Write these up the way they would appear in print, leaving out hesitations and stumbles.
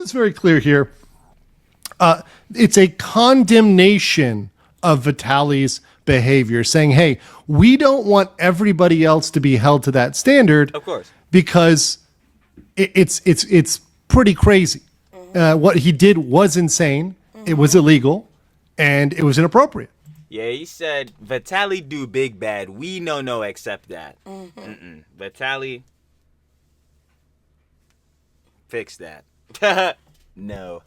is very clear here. It's a condemnation of Vitaly's behavior, saying, hey, we don't want everybody else to be held to that standard. Of course. Because it's pretty crazy. What he did was insane. It was illegal, and it was inappropriate. Yeah, he said, Vitali do big bad. We no accept that. Vitali, fix that. No.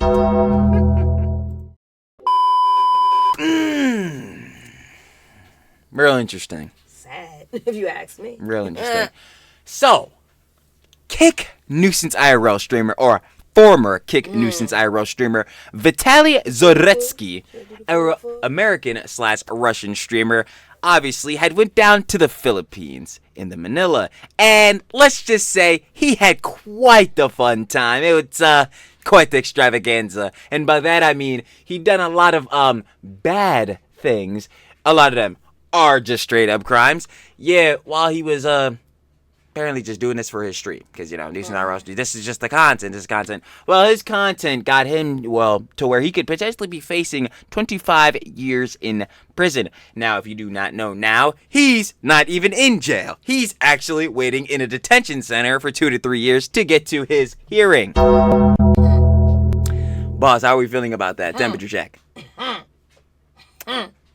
Real interesting. Sad, if you ask me. Real interesting. So, Kick Nuisance IRL streamer, or former Kick Nuisance IRL streamer, Vitaly Zoretsky, American/Russian streamer, obviously had went down to the Philippines in the Manila. And let's just say he had quite the fun time. It was quite the extravaganza. And by that I mean he done a lot of bad things. A lot of them are just straight up crimes. Yeah, while he was apparently just doing this for his stream, because, you know, this is just the content. This content. Well, his content got him, well, to where he could potentially be facing 25 years in prison. Now, if you do not know now, he's not even in jail. He's actually waiting in a detention center for 2 to 3 years to get to his hearing. Boss, how are we feeling about that? Temperature check.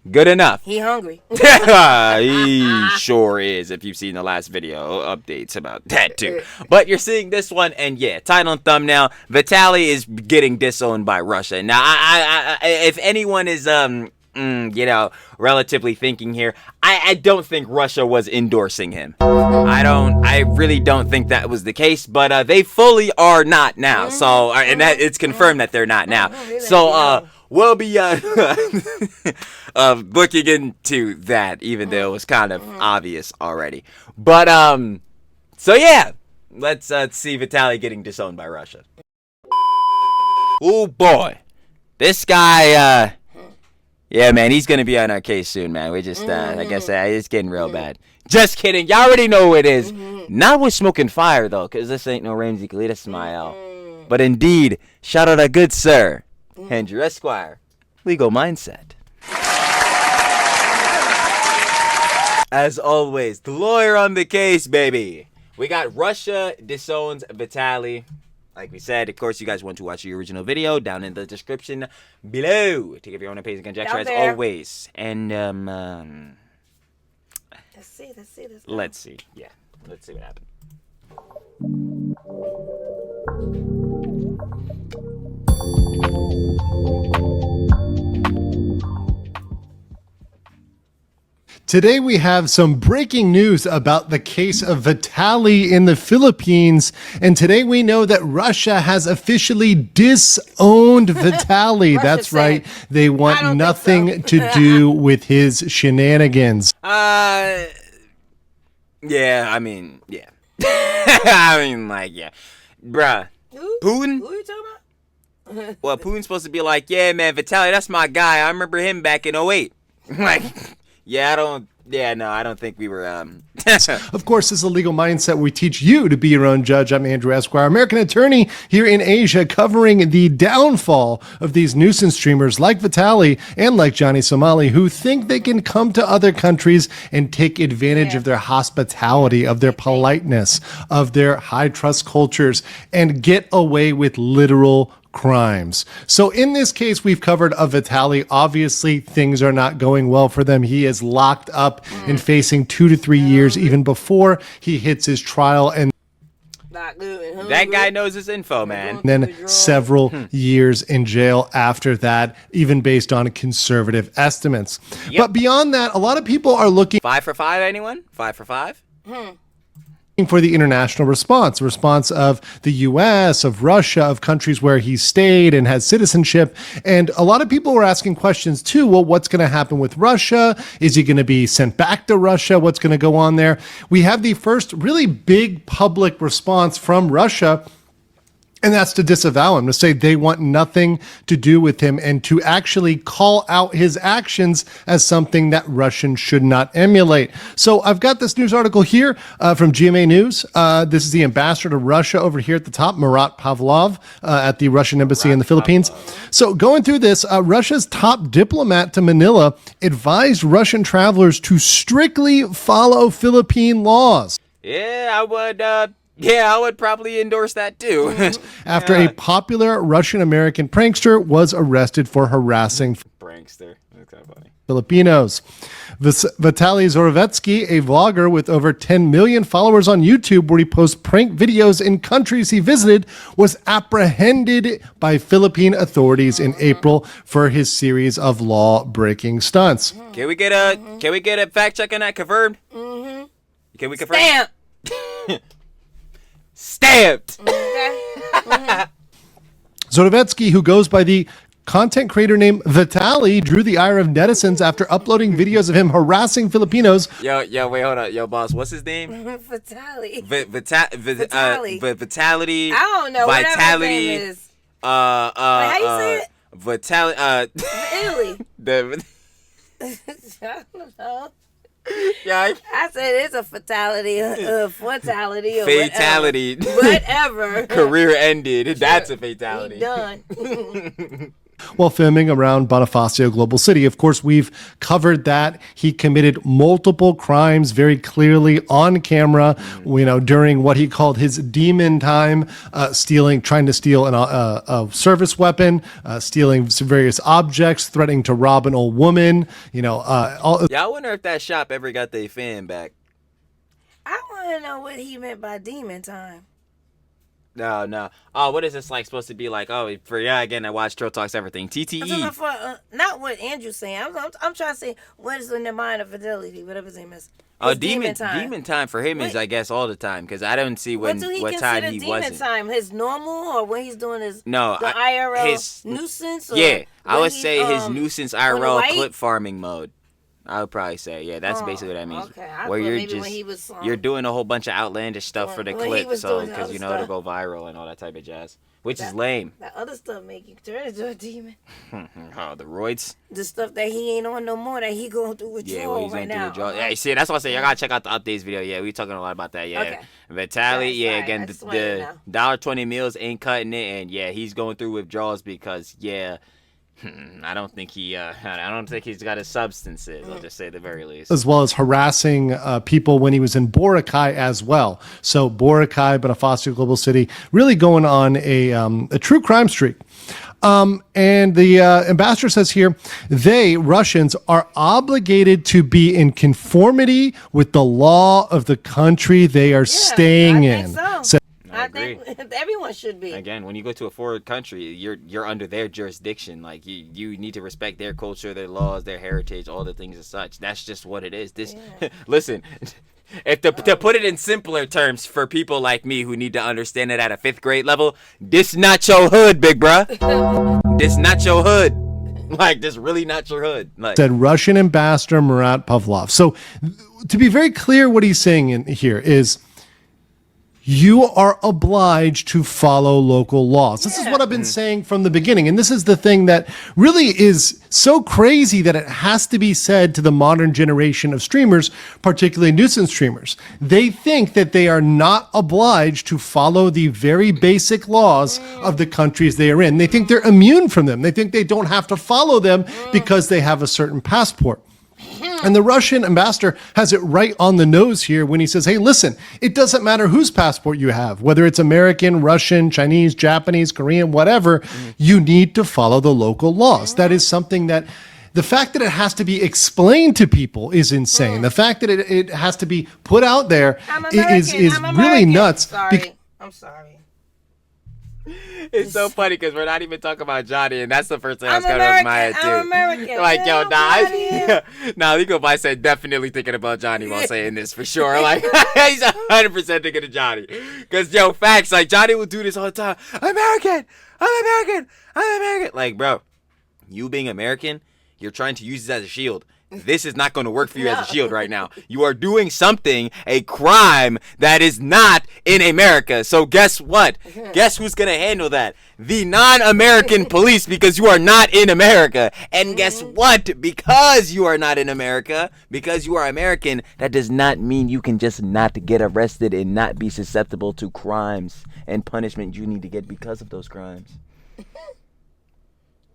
Good enough. He hungry. He sure is, if you've seen the last video updates about that too. But you're seeing this one, and yeah, title and thumbnail, Vitali is getting disowned by Russia. Now, I if anyone is, you know, relatively thinking here, I don't think Russia was endorsing him. I really don't think that was the case, but they fully are not now. So, and that it's confirmed that they're not now. So, we'll be looking into that, even though it was kind of obvious already. But so yeah, let's see Vitali getting disowned by Russia. Oh boy, this guy, yeah, man, he's gonna be on our case soon, man. We just, like I said, it's getting real bad. Just kidding, y'all already know who it is. Not with Smoking Fire though, cause this ain't no Ramsey Kalita smile. But indeed, shout out a good sir, Andrew Esquire, Legal Mindset. As always, the lawyer on the case, baby. We got Russia disowns Vitali. Like we said, of course, you guys want to watch the original video down in the description below to give your own opinion and conjecture as always. And Let's see. let's see. Yeah, let's see what happened. Today we have some breaking news about the case of Vitali in the Philippines, and today we know that Russia has officially disowned Vitali. That's right, they want nothing to do with his shenanigans. Yeah, I mean, yeah. I mean, like, yeah. Bruh. Putin? Who are you talking about? Well, Putin's supposed to be like, yeah, man, Vitali, that's my guy. I remember him back in 08. Like, yeah, I don't think we were, Of course, this is a Legal Mindset. We teach you to be your own judge. I'm Andrew Esquire, American attorney here in Asia, covering the downfall of these nuisance streamers like Vitali and like Johnny Somali, who think they can come to other countries and take advantage of their hospitality, of their politeness, of their high trust cultures, and get away with literal crimes. So in this case, we've covered a Vitali. Obviously, things are not going well for them. He is locked up and facing 2 to 3 years even before he hits his trial, and that guy knows his info, man. then several years in jail after that, even based on conservative estimates. But beyond that, a lot of people are looking 5 for 5, anyone? 5 for 5? for the international response of the US, of Russia, of countries where he stayed and has citizenship. And a lot of people were asking questions too. Well, what's going to happen with Russia? Is he going to be sent back to Russia? What's going to go on there? We have the first really big public response from Russia And that's to disavow him, to say they want nothing to do with him, and to actually call out his actions as something that Russians should not emulate. So I've got this news article here from GMA News. This is the ambassador to Russia over here at the top, Murat Pavlov, at the Russian embassy in the Philippines. So going through this, Russia's top diplomat to Manila advised Russian travelers to strictly follow Philippine laws. Yeah, I would. Yeah, I would probably endorse that too. After a popular Russian-American prankster was arrested for harassing Prankster. That's kind of funny. Filipinos. Vitaly Zorovetsky, a vlogger with over 10 million followers on YouTube where he posts prank videos in countries he visited, was apprehended by Philippine authorities in April for his series of law-breaking stunts. Can we get a fact check on that confirmed? Mm-hmm. Can we confirm? Stamp. Stamped. Zorovetsky, who goes by the content creator name Vitali, drew the ire of netizens after uploading videos of him harassing Filipinos. Yo, wait, hold on. Yo, boss, what's his name? Vitali. Vitality. I don't know. Whatever his Vitality. name is. How you say it? Vitali. Italy. The I don't know. yeah, I said it's a fatality, fatality, or fatality. Whatever. Career ended. That's a fatality. He done. While filming around Bonifacio Global City. Of course, we've covered that. He committed multiple crimes very clearly on camera, during what he called his demon time, trying to steal a service weapon, stealing some various objects, threatening to rob an old woman, Yeah, I wonder if that shop ever got their fan back. I want to know what he meant by demon time. No. Oh, what is this like supposed to be like? Oh, again, I watch Troll Talks Everything. TTE. I'm talking about not what Andrew's saying. I'm trying to say what is in the mind of Fidelity, whatever his name is. Oh, demon time for him is, I guess, all the time, because I don't see what time he wasn't. Time? His normal, or when he's doing his IRL his nuisance? Or I would say his nuisance IRL white? clip farming mode. I would probably say, that's basically what that means. Okay. Where you're doing a whole bunch of outlandish stuff for the clip, so because it'll go viral and all that type of jazz, which is lame. That other stuff make you turn into a demon. Oh, the roids. The stuff that he ain't on no more, that he going through withdrawal right now. Yeah, you see, that's why I say y'all gotta check out the updates video. Yeah, we talking a lot about that. Yeah, okay. Vitali. Sorry, Again, the $1.20 meals ain't cutting it, and he's going through withdrawals because I don't think he's got his substances. I'll just say the very least. As well as harassing people when he was in Boracay as well. So Boracay, Bonifacio Global City, really going on a true crime streak. And the ambassador says here, Russians, are obligated to be in conformity with the law of the country they are staying in. So. I think everyone should be. Again, when you go to a foreign country, you're under their jurisdiction. Like you need to respect their culture, their laws, their heritage, all the things as such. That's just what it is. Listen, if to put it in simpler terms for people like me who need to understand it at a 5th grade level, this not your hood, big bruh. This not your hood. Like, this really not your hood. Like, said Russian ambassador Murat Pavlov. So to be very clear, what he's saying in here is, you are obliged to follow local laws. This is what I've been saying from the beginning. And this is the thing that really is so crazy that it has to be said to the modern generation of streamers, particularly nuisance streamers. They think that they are not obliged to follow the very basic laws of the countries they are in. They think they're immune from them. They think they don't have to follow them because they have a certain passport. And the Russian ambassador has it right on the nose here when he says, hey, listen, it doesn't matter whose passport you have, whether it's American, Russian, Chinese, Japanese, Korean, whatever, you need to follow the local laws. That is something that the fact that it has to be explained to people is insane. The fact that it has to be put out there is really nuts. I'm sorry. It's so funny because we're not even talking about Johnny, and that's the first thing I was kind of in my head too. I'm American. Like, Lico Bite said definitely thinking about Johnny while saying this for sure. Like, he's 100% thinking of Johnny. Because, facts, like, Johnny will do this all the time. I'm American. Like, bro, you being American, you're trying to use this as a shield. this is not going to work for you as a shield right now. You are doing something, a crime that is not in America. So guess what? Guess who's going to handle that? The non-American police, because you are not in America. And guess what? Because you are not in America, because you are American, that does not mean you can just not get arrested and not be susceptible to crimes and punishment you need to get because of those crimes.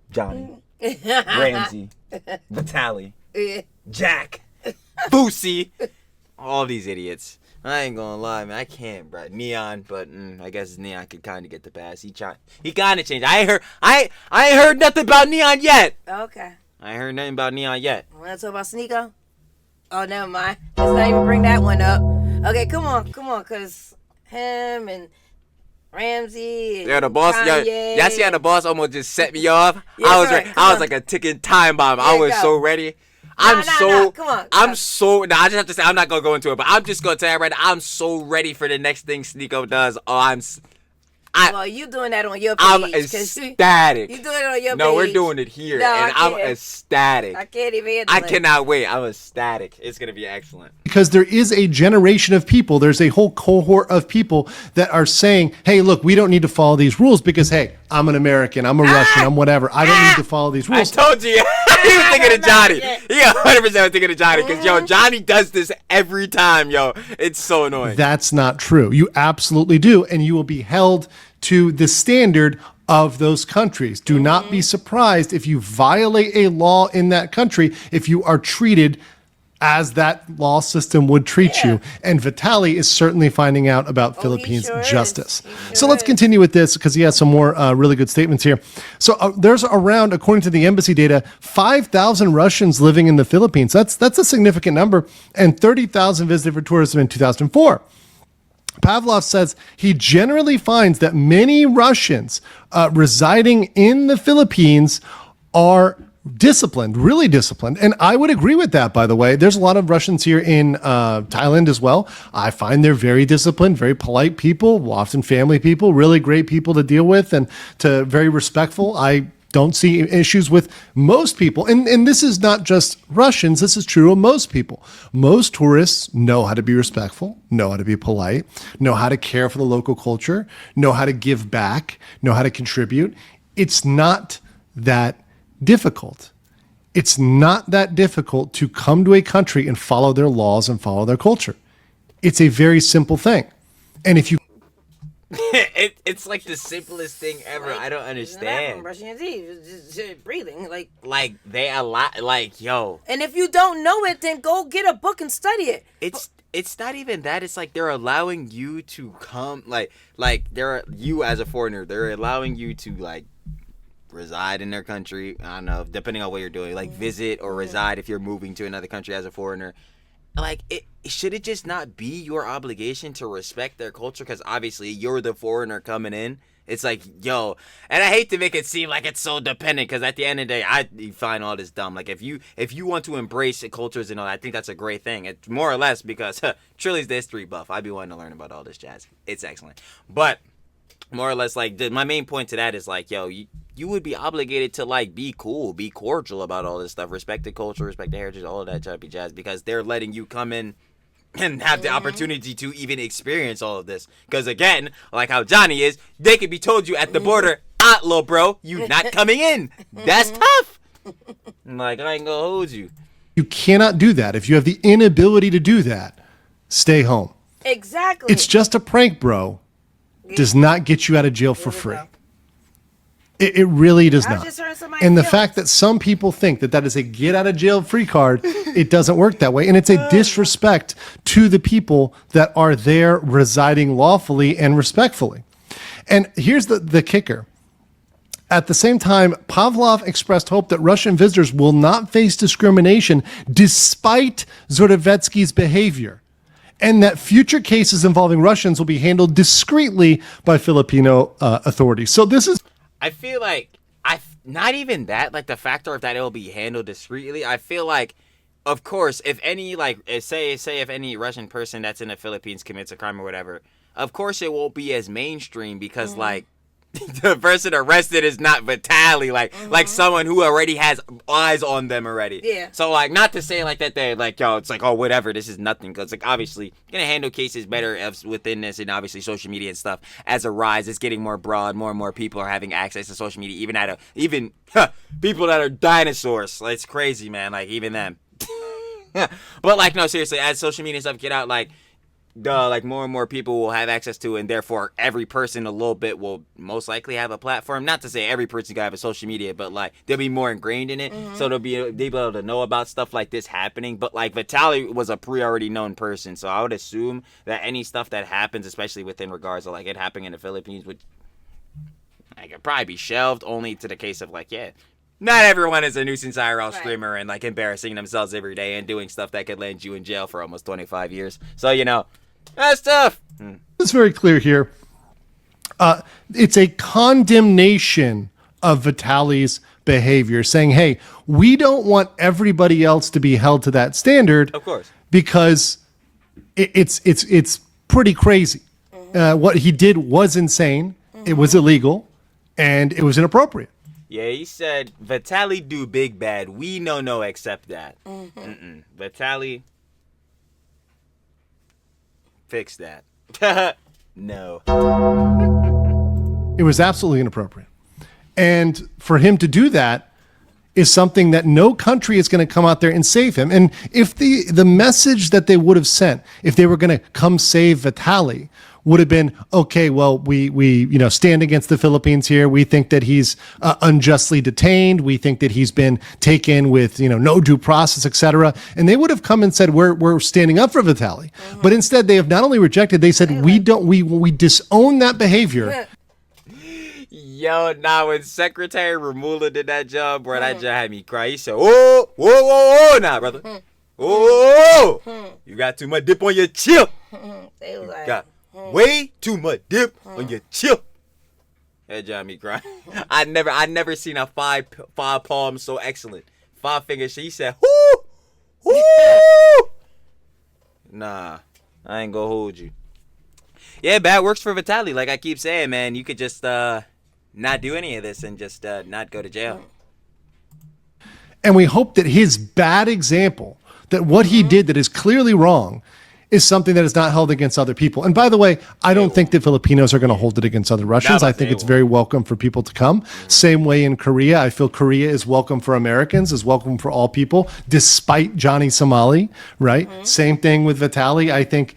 Johnny, Ramsey, Vitali, Jack, Boosie, all these idiots. I ain't gonna lie, man. I can't, bro. Neon, but I guess Neon could kind of get the pass. He kind of changed. I ain't heard nothing about Neon yet. Okay. I ain't heard nothing about Neon yet. Want to talk about Sneeko? Oh, never mind. Let's not even bring that one up. Okay, come on, cause him and Ramsey. Yeah, the boss. Kanye. Y'all see how the boss almost just set me off? Yeah, I was right, ready. come I was on. like a ticking time bomb. I was go. so ready. Nah, come on. I just have to say, I'm not gonna go into it, but I'm just gonna tell you right now, I'm so ready for the next thing Sneeko does. Oh, Well, you doing that on your page. I'm ecstatic. You doing it on your page. No, we're doing it here, No, and I I'm can't. ecstatic. I can't even handle I it. cannot wait. I'm ecstatic. It's gonna be excellent. Because there is a generation of people, there's a whole cohort of people that are saying, hey, look, we don't need to follow these rules because, hey, I'm an American, I'm a Russian, I'm whatever. I don't need to follow these I rules. told you. He was thinking of Johnny. He 100% was thinking of Johnny because, yo, Johnny does this every time, yo. It's so annoying. That's not true. You absolutely do. And you will be held to the standard of those countries. Do not be surprised if you violate a law in that country, if you are treated as that law system would treat you. And Vitali is certainly finding out about Philippines sure is. justice. He So sure let's is. continue with this because he has some more really good statements here. So there's around, according to the embassy data, 5,000 Russians living in the Philippines. That's a significant number, and 30,000 visited for tourism in 2004. Pavlov says he generally finds that many Russians residing in the Philippines are disciplined, really disciplined. And I would agree with that, by the way. There's a lot of Russians here in Thailand as well. I find they're very disciplined, very polite people, often family people, really great people to deal with and to very respectful. I don't see issues with most people. And this is not just Russians. This is true of most people. Most tourists know how to be respectful, know how to be polite, know how to care for the local culture, know how to give back, know how to contribute. It's not that difficult. It's not that difficult to come to a country and follow their laws and follow their culture. It's a very simple thing. And if you It's like the simplest thing ever. I don't understand. Brushing your teeth, just breathing, Like they allow, like yo. And if you don't know it, then go get a book and study it. It's not even that. It's like they're allowing you to come, like they're you as a foreigner. They're allowing you to like reside in their country. I don't know, depending on what you're doing, like visit or reside if you're moving to another country as a foreigner. Like, should it just not be your obligation to respect their culture? Because obviously you're the foreigner coming in. It's like, yo, and I hate to make it seem like it's so dependent, because at the end of the day, I find all this dumb. Like, if you want to embrace the cultures and all that, I think that's a great thing. It's more or less because Trilly's the history buff. I'd be wanting to learn about all this jazz. It's excellent. But more or less, like, my main point to that is, like, yo, you would be obligated to, like, be cool, be cordial about all this stuff, respect the culture, respect the heritage, all of that type of jazz, because they're letting you come in and have the opportunity to even experience all of this. Because, again, like how Johnny is, they could be told you at the border, little bro, you not coming in. That's tough. Like, I ain't gonna hold you. You cannot do that. If you have the inability to do that, stay home. Exactly. It's just a prank, bro. Does not get you out of jail for free. It really does I not. just heard somebody And the else. fact that some people think that that is a get out of jail free card, it doesn't work that way. And it's a disrespect to the people that are there residing lawfully and respectfully. And here's the kicker. At the same time, Pavlov expressed hope that Russian visitors will not face discrimination despite Zordovetsky's behavior, and that future cases involving Russians will be handled discreetly by Filipino authorities. So this is... I feel like not even that, like the factor of that it will be handled discreetly. I feel like, of course, if any, like, say if any Russian person that's in the Philippines commits a crime or whatever, of course it won't be as mainstream because like the person arrested is not Vitali, like someone who already has eyes on them already. Yeah. So like, not to say like that they're like, yo, it's like, oh, whatever, this is nothing, because like obviously you're gonna handle cases better within this, and obviously social media and stuff as a rise, it's getting more broad, more and more people are having access to social media, even people that are dinosaurs. Like, it's crazy, man. Like even them. But like, no, seriously, as social media stuff get out, like more and more people will have access to it, and therefore every person a little bit will most likely have a platform. Not to say every person can have a social media, but like they'll be more ingrained in it, so they'll be able to know about stuff like this happening. But like Vitali was a already known person, so I would assume that any stuff that happens, especially within regards to like it happening in the Philippines, would could probably be shelved, only to the case of like, yeah, not everyone is a nuisance IRL streamer and like embarrassing themselves every day and doing stuff that could land you in jail for almost 25 years. So, you know, that's tough. It's very clear here. It's a condemnation of Vitali's behavior, saying, hey, we don't want everybody else to be held to that standard. Of course. Because it's pretty crazy. What he did was insane. It was illegal, and it was inappropriate. Yeah, he said, Vitali do big bad. We no accept that. Vitali, fix that. No. It was absolutely inappropriate. And for him to do that is something that no country is going to come out there and save him. And if the message that they would have sent, if they were going to come save Vitali, would have been, okay, well, we stand against the Philippines here. We think that he's unjustly detained. We think that he's been taken with, no due process, etc. And they would have come and said, we're standing up for Vitali. But instead, they have not only rejected, they said, we disown that behavior. Yo, now when Secretary Ramula did that job, bro, that job had me cry. He said, whoa, nah, brother. Whoa, you got too much dip on your chip. They was like, Got way too much dip on your chip. That job me cry. I never seen a five palm so excellent. 5 fingers. He said, whoo. Nah, I ain't gonna hold you. Yeah, bad works for Vitali. Like I keep saying, man, you could just not do any of this and just not go to jail. And we hope that his bad example, that what he did that is clearly wrong, is something that is not held against other people. And by the way, I don't think that Filipinos are going to hold it against other Russians. I think it's very welcome for people to come. Same way in Korea. I feel Korea is welcome for Americans, is welcome for all people, despite Johnny Somali, right? Same thing with Vitali. I think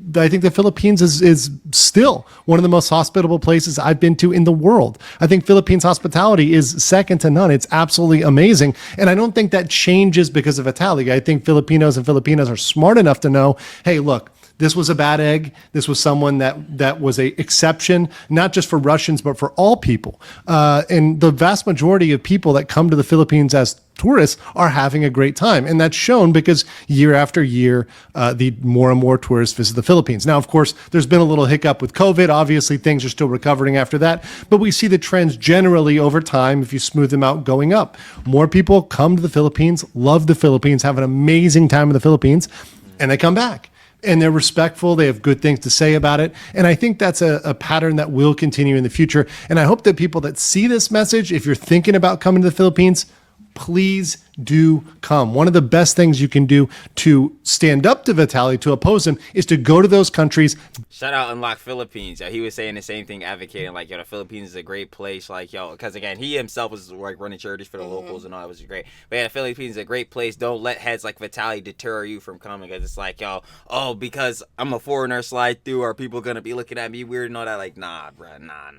the Philippines is still one of the most hospitable places I've been to in the world. I think Philippines hospitality is second to none. It's absolutely amazing. And I don't think that changes because of Vitali. I think Filipinos and Filipinas are smart enough to know, hey, look, this was a bad egg. This was someone that was a exception, not just for Russians, but for all people. And the vast majority of people that come to the Philippines as tourists are having a great time. And that's shown because year after year, the more and more tourists visit the Philippines. Now, of course, there's been a little hiccup with COVID. Obviously, things are still recovering after that. But we see the trends generally over time, if you smooth them out, going up. More people come to the Philippines, love the Philippines, have an amazing time in the Philippines, and they come back. And they're respectful. They have good things to say about it. And I think that's a pattern that will continue in the future. And I hope that people that see this message, if you're thinking about coming to the Philippines, please do come. One of the best things you can do to stand up to Vitali, to oppose him, is to go to those countries. Shout out Unlock Philippines. He was saying the same thing, advocating like, yo, the Philippines is a great place. Like, yo, because again, he himself was like running charities for the locals and all that, was great. But yeah, the Philippines is a great place. Don't let heads like Vitali deter you from coming. Because it's like, yo, because I'm a foreigner slide through, are people gonna be looking at me weird and all that? Like, nah, bro, nah.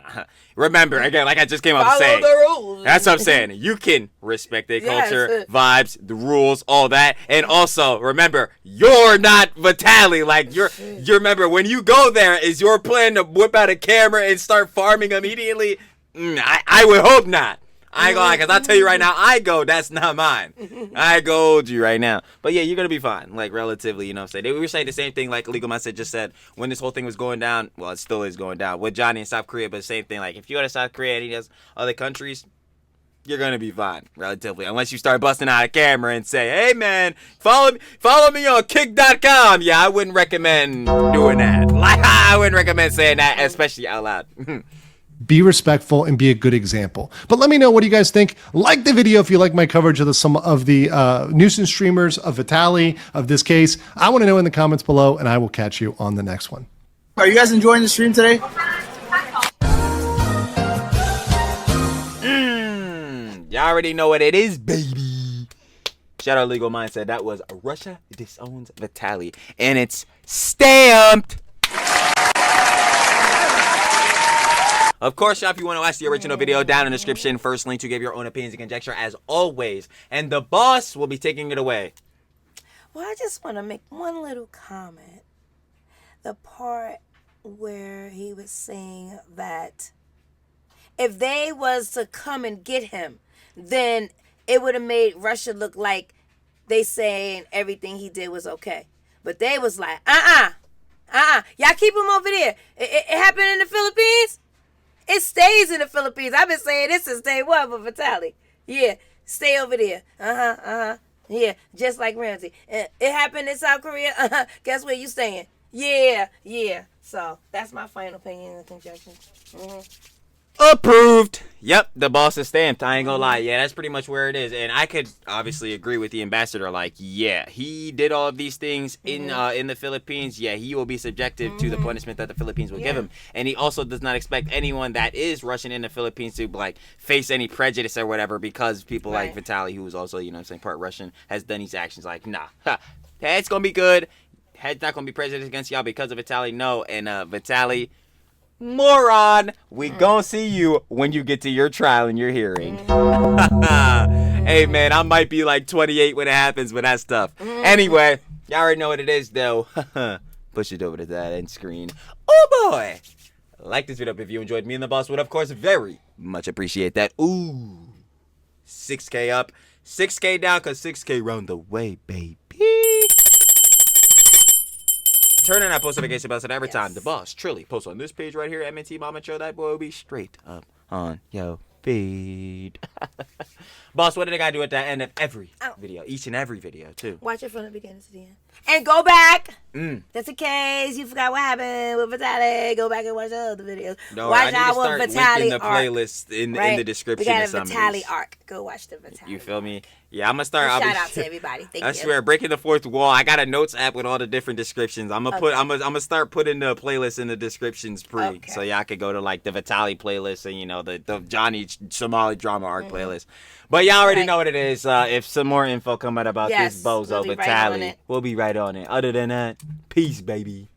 Remember, again, like I just came out to say, follow the rules. That's what I'm saying. You can respect their culture, vibes, the rules, all that. And also, remember, you're not Vitali. Like, you remember, when you go there, is your plan to whip out a camera and start farming immediately? I would hope not. I ain't gonna lie, because I'll tell you right now, that's not mine. I go to you right now. But yeah, you're going to be fine, like, relatively, you know what I'm saying? We were saying the same thing, like Legal Mindset just said, when this whole thing was going down, well, it still is going down, with Johnny in South Korea, but the same thing, like, if you go to South Korea and he does other countries, you're going to be fine, relatively, unless you start busting out a camera and say, hey, man, follow me on kick.com. Yeah, I wouldn't recommend doing that. Like, I wouldn't recommend saying that, especially out loud. be respectful, and be a good example. But let me know, what do you guys think? Like the video if you like my coverage of some of the nuisance streamers, of Vitali, of this case. I want to know in the comments below, and I will catch you on the next one. Are you guys enjoying the stream today? You already know what it is, baby. Shout out Legal Mindset. That was Russia Disowns Vitali, and it's stamped. Of course, y'all, if you want to watch the original video, down in the description, first link to give your own opinions and conjecture as always. And the boss will be taking it away. Well, I just want to make one little comment. The part where he was saying that if they was to come and get him, then it would have made Russia look like they saying everything he did was okay. But they was like, y'all keep him over there. It happened in the Philippines. It stays in the Philippines. I've been saying this since day one for Vitali. Yeah, stay over there. Yeah, just like Ramsey. It happened in South Korea. Guess where you staying? Yeah. So that's my final opinion and conjecture. Approved. Yep, the boss is stamped. I ain't gonna lie. Yeah, that's pretty much where it is. And I could obviously agree with the ambassador. Like, yeah, he did all of these things in the Philippines. Yeah, he will be subjective to the punishment that the Philippines will give him. And he also does not expect anyone that is Russian in the Philippines to like face any prejudice or whatever because people like Vitali, who is also, you know what I'm saying, part Russian, has done these actions. Like, nah, it's gonna be good. Head's not gonna be prejudiced against y'all because of Vitali. No, and Vitali, moron, we gon' see you when you get to your trial and your hearing. Hey man, I might be like 28 when it happens with that stuff. Anyway, y'all already know what it is though. Push it over to that end screen. Oh boy, like this video if you enjoyed. Me and the boss would of course very much appreciate that. Ooh, 6K up, 6K down, cause 6K round the way, baby. Turn on that post notification bell so that every time the boss truly posts on this page right here, MNT Mama Show, that boy will be straight up on your feed. Boss, what did I gotta do at the end of every video? Each and every video, too. Watch it from the beginning to the end. And go back. Just in case you forgot what happened with Vitali. Go back and watch the other videos. No, watch I need to our start Vitali linking the arc. playlist in the description. We got a of some Vitali of these. arc. Go watch the Vitali. You feel me? Yeah, I'm gonna start. Shout out to everybody. Thank you. I swear, breaking the fourth wall. I got a notes app with all the different descriptions. I'm gonna start putting the playlist in the descriptions so y'all could go to like the Vitali playlist and you know the Johnny Somali drama arc playlist. But y'all already know what it is. If some more info come out about this bozo Vitali, we'll be right on it. Other than that, peace, baby.